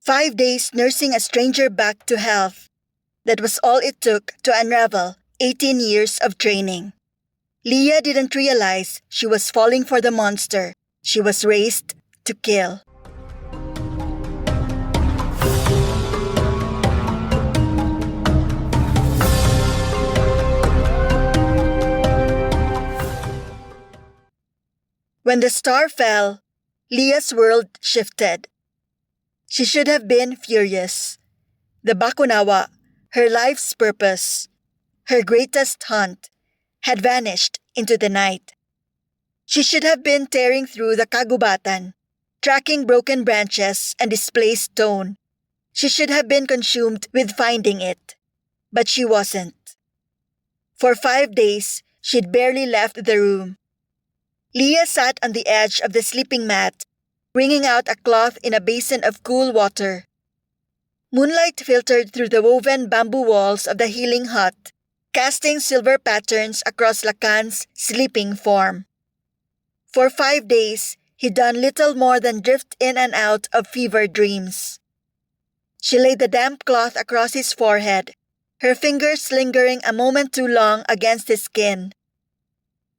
5 days nursing a stranger back to health. That was all it took to unravel 18 years of training. Leah didn't realize she was falling for the monster she was raised to kill. When the star fell, Leah's world shifted. She should have been furious. The Bakunawa, her life's purpose, her greatest hunt, had vanished into the night. She should have been tearing through the kagubatan, tracking broken branches and displaced stone. She should have been consumed with finding it. But she wasn't. For 5 days, she'd barely left the room. Leah sat on the edge of the sleeping mat, wringing out a cloth in a basin of cool water. Moonlight filtered through the woven bamboo walls of the healing hut, casting silver patterns across Lacan's sleeping form. For 5 days, he'd done little more than drift in and out of fever dreams. She laid the damp cloth across his forehead, her fingers lingering a moment too long against his skin.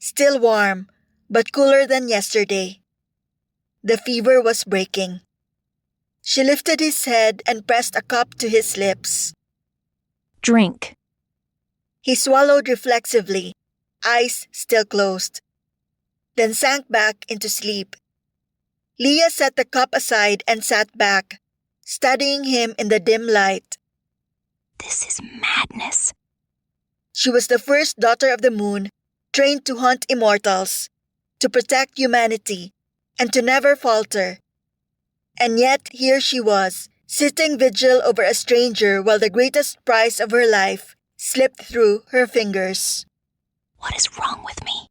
Still warm, but cooler than yesterday. The fever was breaking. She lifted his head and pressed a cup to his lips. Drink. He swallowed reflexively, eyes still closed, then sank back into sleep. Leah set the cup aside and sat back, studying him in the dim light. This is madness. She was the first daughter of the moon, trained to hunt immortals, to protect humanity, and to never falter. And yet here she was, sitting vigil over a stranger while the greatest prize of her life slipped through her fingers. What is wrong with me?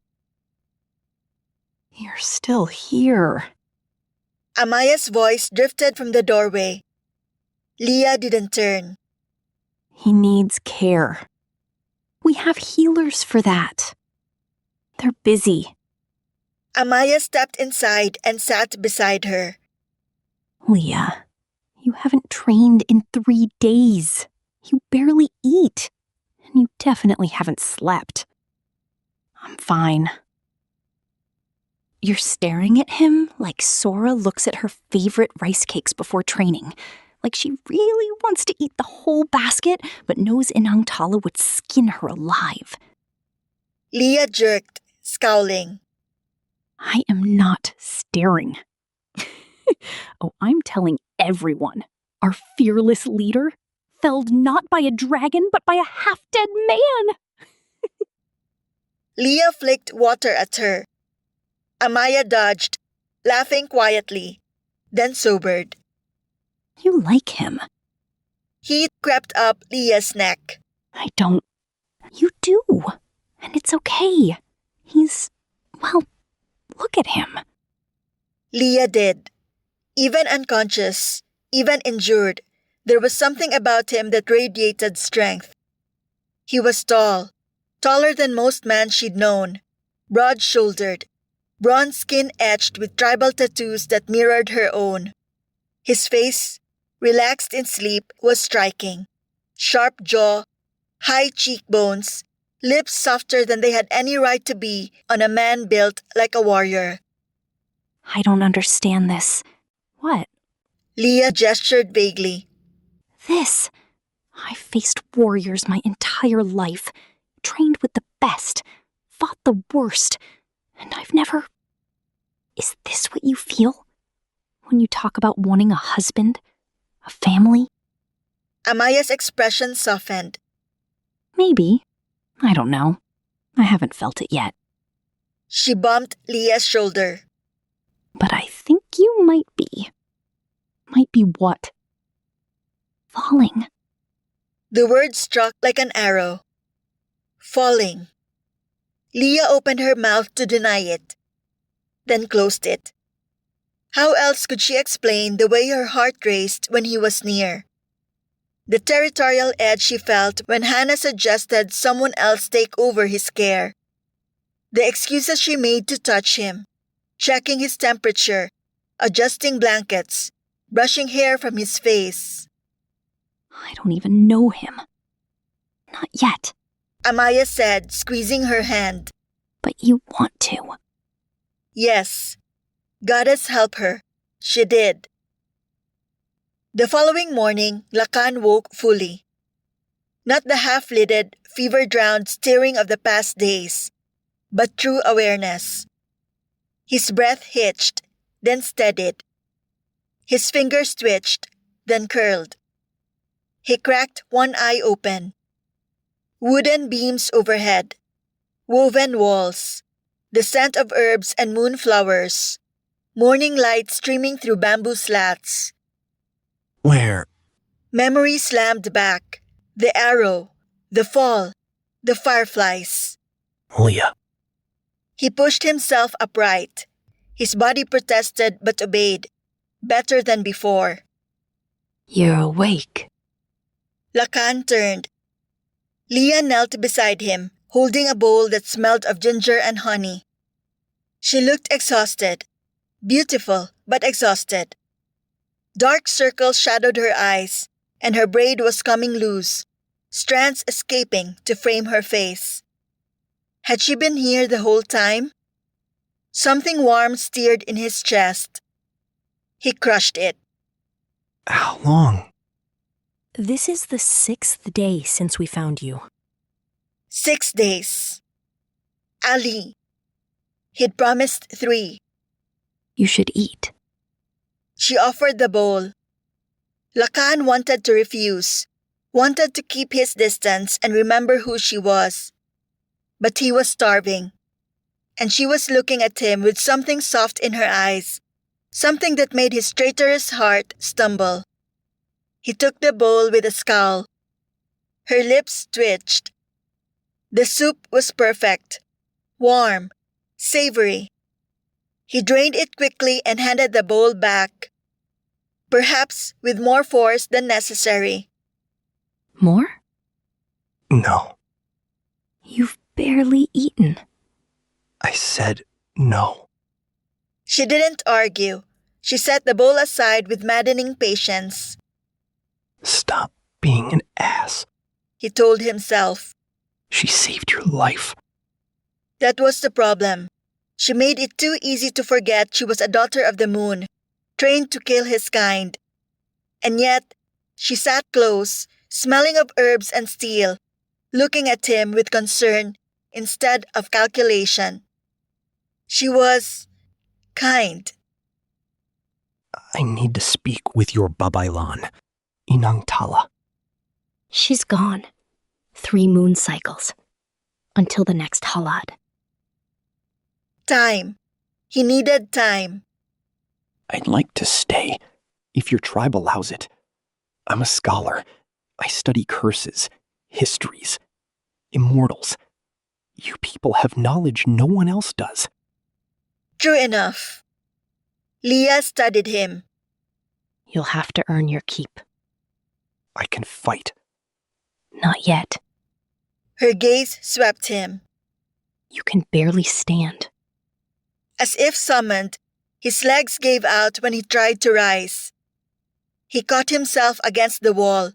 You're still here. Amaya's voice drifted from the doorway. Leah didn't turn. He needs care. We have healers for that. They're busy. Amaya stepped inside and sat beside her. Leah, you haven't trained in 3 days. You barely eat. And you definitely haven't slept. I'm fine. You're staring at him like Sora looks at her favorite rice cakes before training. Like she really wants to eat the whole basket, but knows Inang Tala would skin her alive. Leah jerked, scowling. I am not staring. Oh, I'm telling everyone. Our fearless leader, felled not by a dragon, but by a half-dead man. Leah flicked water at her. Amaya dodged, laughing quietly, then sobered. You like him. Heat crept up Leah's neck. I don't. You do. And it's okay. He's, well, look at him. Leah did. Even unconscious, even injured, there was something about him that radiated strength. He was tall, taller than most men she'd known, broad-shouldered, bronze skin etched with tribal tattoos that mirrored her own. His face, relaxed in sleep, was striking. Sharp jaw, high cheekbones, lips softer than they had any right to be on a man built like a warrior. I don't understand this. What? Leah gestured vaguely. This. I faced warriors my entire life, trained with the best, fought the worst, and I've never... Is this what you feel? When you talk about wanting a husband? A family? Amaya's expression softened. Maybe. I don't know. I haven't felt it yet. She bumped Leah's shoulder. But I think you might be. Might be what? Falling. The word struck like an arrow. Falling. Leah opened her mouth to deny it, then closed it. How else could she explain the way her heart raced when he was near? The territorial edge she felt when Hannah suggested someone else take over his care. The excuses she made to touch him, checking his temperature, adjusting blankets, brushing hair from his face. I don't even know him. Not yet, Amaya said, squeezing her hand. but you want to. Yes. Goddess help her. She did. The following morning, Lakan woke fully. Not the half-lidded, fever-drowned staring of the past days, but true awareness. His breath hitched, then steadied. His fingers twitched, then curled. He cracked one eye open. Wooden beams overhead, woven walls, the scent of herbs and moonflowers, morning light streaming through bamboo slats. Where? Memory slammed back. The arrow, the fall, the fireflies. Leah. He pushed himself upright. His body protested but obeyed, better than before. You're awake. Lakan turned. Leah knelt beside him, holding a bowl that smelled of ginger and honey. She looked exhausted. Beautiful, but exhausted. Dark circles shadowed her eyes, and her braid was coming loose, strands escaping to frame her face. Had she been here the whole time? Something warm stirred in his chest. He crushed it. How long? This is the 6th day since we found you. 6 days. Ali. He'd promised 3. You should eat. She offered the bowl. Lakan wanted to refuse, wanted to keep his distance and remember who she was. But he was starving. And she was looking at him with something soft in her eyes, something that made his traitorous heart stumble. He took the bowl with a scowl. Her lips twitched. The soup was perfect, warm, savory. He drained it quickly and handed the bowl back, perhaps with more force than necessary. More? No. You've barely eaten. I said no. She didn't argue. She set the bowl aside with maddening patience. Stop being an ass. He told himself. She saved your life. That was the problem. She made it too easy to forget she was a daughter of the moon, trained to kill his kind. And yet, she sat close, smelling of herbs and steel, looking at him with concern instead of calculation. She was kind. I need to speak with your Babaylan, Inang Tala. She's gone. 3 moon cycles. Until the next halad. Time. He needed time. I'd like to stay, if your tribe allows it. I'm a scholar. I study curses, histories, immortals. You people have knowledge no one else does. True enough. Leah studied him. You'll have to earn your keep. I can fight. Not yet. Her gaze swept him. You can barely stand. As if summoned, his legs gave out when he tried to rise. He caught himself against the wall,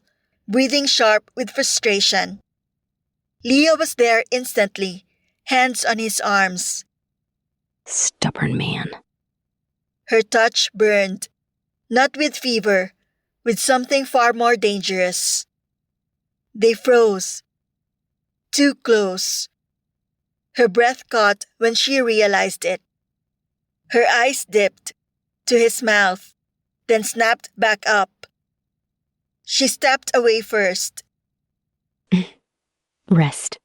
breathing sharp with frustration. Leah was there instantly, hands on his arms. Stubborn man. Her touch burned, not with fever, with something far more dangerous. They froze. Too close. Her breath caught when she realized it. Her eyes dipped to his mouth, then snapped back up. She stepped away first. Rest.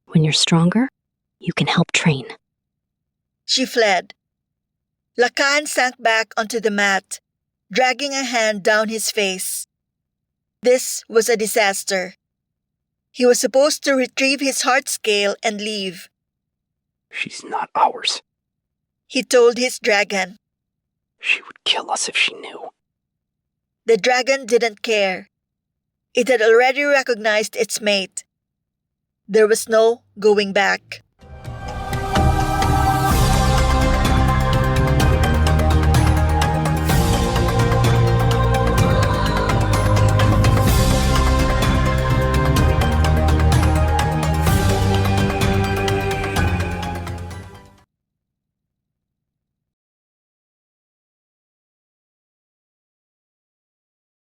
When you're stronger, you can help train. She fled. Lakan sank back onto the mat, dragging a hand down his face. This was a disaster. He was supposed to retrieve his heart scale and leave. She's not ours. He told his dragon. She would kill us if she knew. The dragon didn't care. It had already recognized its mate. There was no going back.